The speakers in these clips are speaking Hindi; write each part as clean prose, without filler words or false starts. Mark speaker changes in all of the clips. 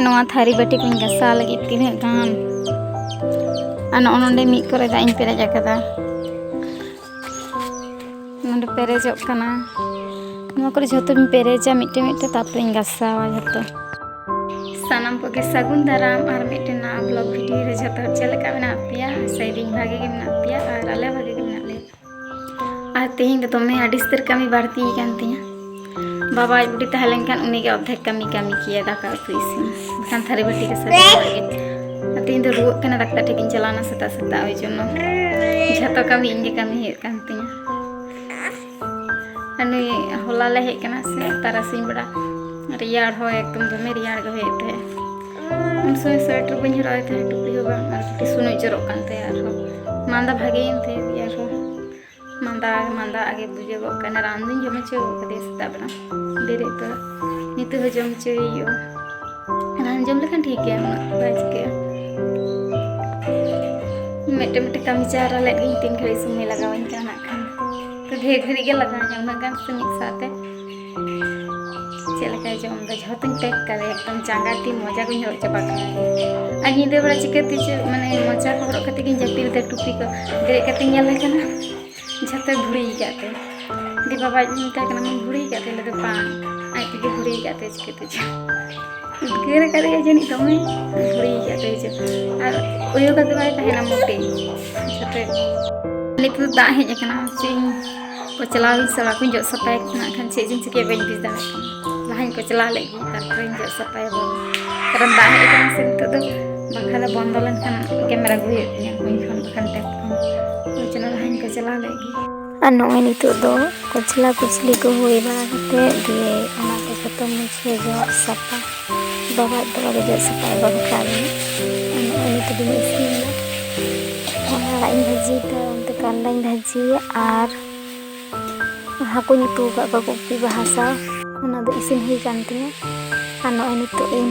Speaker 1: नवा थारी बाटी को गसा लगी तीन गान नोंडे मिद करे दाग इन पेरेज अकादा नोंडे पेरेजोग कना नवा करे झोतो पेरेजा मिट्टे मिट्टे तापरे गसावा झोतो सानाम को सागुन दाराम और मिट्टे ना ब्लॉग वीडियो रे झोतो चलेका मेना पिया सैदिन भागे के मेना पिया और आले भागे के मेना ले आ तेहिं दो तमे आडिस्तर कमी बाड़ती कान तिया बाबा आज बुढ़ी तहलें खान उन्हीं के अद्धेक कमी कमी किया दाका उतु इसिन बखान थारी बाटी के साथ तीन दो रुक कना दाक्ता ठेकिन चलाना सता सता ओइ जोनो झतो कमी इंगे कमी हे कान तिया अनु होला ले हे कना से तारासिन बड़ा रियाड़ हो एकदम दमे रियाड़ गो हे थे उन सोय स्वेटर बन हराय थे टुपी हो बा और टुपी सुनो जरो कान थे यार मांदा भागे इन थे यार मांदा आगे बुझे गो कना रांदिन जमे चे कदे सता बड़ा बेरे तो नित हो जम चे यो रान जम लेखन ठीक है बाज के मेटे मेटे कमी चारा लगे 3 घड़ी समय लगावन काना खान तो ढेर घड़ी के लगा उना गान से मिक साथे चलका जम द झोतन टेक करे एकदम चांगा ती मजा को हरो चबा का आ निदे बड़ा चिकती माने मजा को हरो कते कि जपिल दे टुपी को दे कते नेल लेकना झते भुड़ी जाते दी बाबा मिटा कना मन भुड़ी जाते ले तो पान आई के भुड़ी जाते चिकते गेर करे जनी तमे भुड़ी जाते और ओयो का बाय तहना मोटे झते नित दा हे कना चिंग को चलावी सवा को जो सपाय ना खान से जिन के बेन बिस दा लाइन को चला लेगी तार जो सपाय बो कारण दा हे कना से तो बखाला बंदलन खान कैमरा गु हे कोई खान खान टेप को चला लाइन को चला लेगी नोए नितो दो कुचला कुचली को हुई बड़ा कते दिए ओना के खत्म मुझे जो सपा बाबा तो जो सपा बाबा काले नोए नितो दिन इसी ओना इन भाजी तो अंत कांदा इन भाजी और हाको नितो का कोपी भाषा ओना दो इसिन हुई कांती आ नोए नितो इन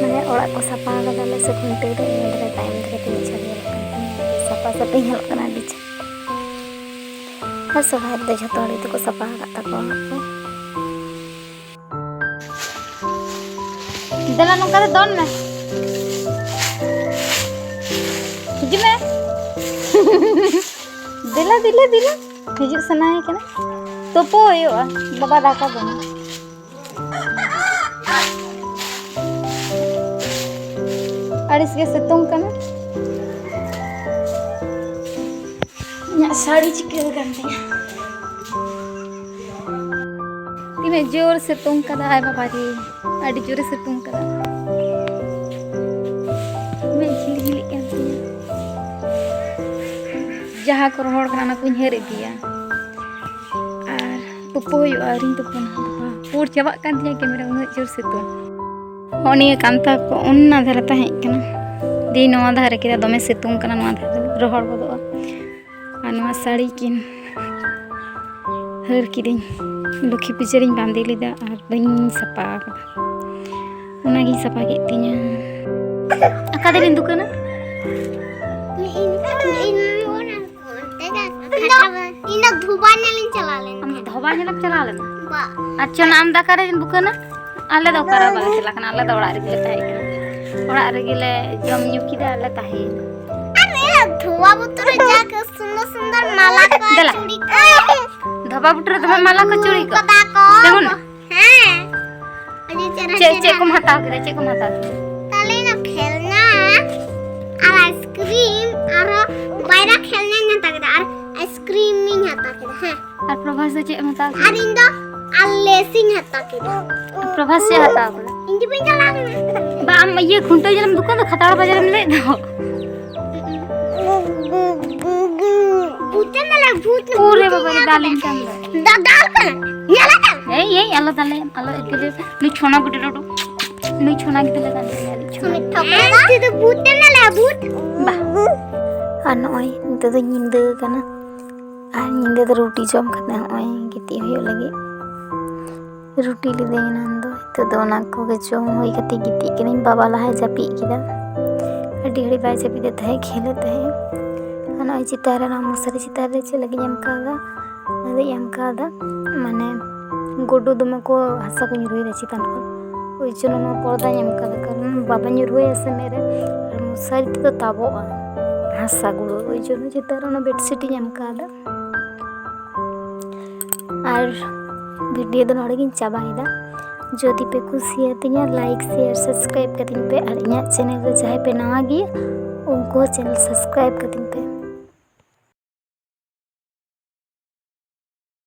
Speaker 1: माने ओड़ा को सपा लगाले से घंटे रे मेरे टाइम रे तीन छले सपा सपी हल कना दिच और सहाय दे झतोड़ी तो को सपा करता को दला नोका दे दोन में हिजु में दिला हिजु सनाय कना तोपो होयो बाबा दाका बना अड़िस के सितुंग कना साड़ी चिके गंदी तीन जोर से तुम कदा आए बाबा रे अड़ी जोर से तुम कदा मैं झिली झिली कहती जहाँ को रोड करना कुछ हेर दिया और तुपो हो आरिन तुपन बाबा पूर चबा कान दिया कैमरा उन जोर से तुम होनी कांता को उन्ना धरता है कना दी नवा धारे के दमे से तुम कना नवा धारे रोहड़ बदोआ नवा साड़ी किन हर किदिन लुखी पिचरिन बांधे लीदा और बइन सपा उना गी सपा के तिया अका दे दुकान इन धोबा नेलिन चला ले हम धोबा नेलम चला ले अच्छा नाम दा करे दुकान आले दो करा बाले चला कना आले दौड़ा रे ताई कना ओड़ा रे गेले जम न्यू किदा आले ताही धोबा बुतरे जाके सुंदर माला का चूड़ी धोबा बुतरे तमे माला का चूड़ी को देखो ना हां चे को हटा ताले ना खेलना और आइसक्रीम और बायरा खेलने ना तक और आइसक्रीम नहीं हटा के हां और प्रभास से चे हटा और इंदो लेसिंग हटा के प्रभास से हटा इंदी पे चला बा हम ये खुंटो जलम दुकान तो खताड़ बाजार में ले दो भूत पूरे बाबा डालिंग के अंदर डाल कर याला कर ए अल्लाह ताले अल्लाह के नी छोना गुटे रोटो नी छोना के तले डाल छोना ठोकरा ते भूत ना ला भूत बा अनोय निते दो निंदे कना आ निंदे दो रोटी जम खते होय गिती होय लगे रोटी ले दे नंदो तो दोना को के जम होय कते गिती के नहीं बाबा लहा जपी किदा अडी हड़ी बाय जपी देते है खेलते है अना चितारा ना मुसरी चितारे चे लगे यम कादा अदे यम कादा माने गोडो दम को हसा को नुई रे चितान को ওই জন্য নয় পর্দায় এম কাদা কারণ বাবা nyuruhaya se mere আর মশারি তো তাবোগা হাসাগুলো ওই জন্য চেতার না বেডশিট এম কাদা আর वीडियो दो नोड़े गिन चाबाइदा जदि पे कुसिया तिना लाइक शेयर सब्सक्राइब कतिन पे और इना चैनल रे जहां पे नवा गिया उनको चैनल सब्सक्राइब कतिन पे।